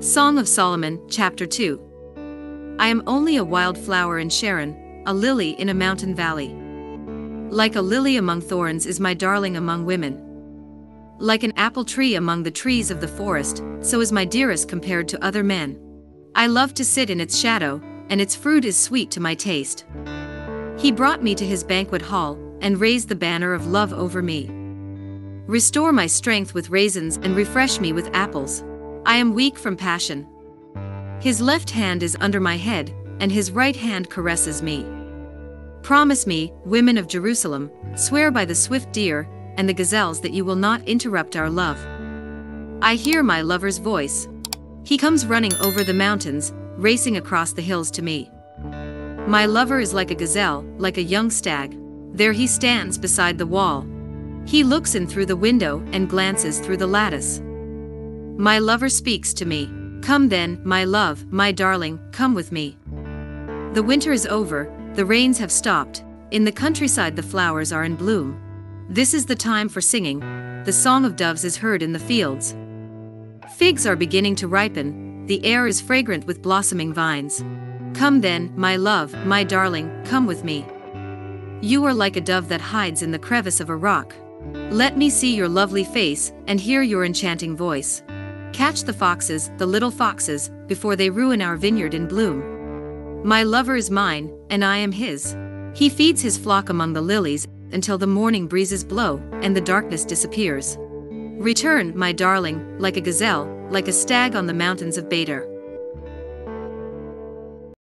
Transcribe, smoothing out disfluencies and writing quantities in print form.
Song of Solomon, Chapter 2. I am only a wild flower in Sharon, a lily in a mountain valley. Like a lily among thorns is my darling among women. Like an apple tree among the trees of the forest, so is my dearest compared to other men. I love to sit in its shadow, and its fruit is sweet to my taste. He brought me to his banquet hall, and raised the banner of love over me. Restore my strength with raisins and refresh me with apples. I am weak from passion. His left hand is under my head, and his right hand caresses me. Promise me, women of Jerusalem, swear by the swift deer and the gazelles that you will not interrupt our love. I hear my lover's voice. He comes running over the mountains, racing across the hills to me. My lover is like a gazelle, like a young stag. There he stands beside the wall. He looks in through the window and glances through the lattice. My lover speaks to me. Come then, my love, my darling, come with me. The winter is over, the rains have stopped, in the countryside the flowers are in bloom. This is the time for singing, the song of doves is heard in the fields. Figs are beginning to ripen, the air is fragrant with blossoming vines. Come then, my love, my darling, come with me. You are like a dove that hides in the crevice of a rock. Let me see your lovely face and hear your enchanting voice. Catch the foxes, the little foxes, before they ruin our vineyard in bloom. My lover is mine, and I am his. He feeds his flock among the lilies, until the morning breezes blow, and the darkness disappears. Return, my darling, like a gazelle, like a stag on the mountains of Bader.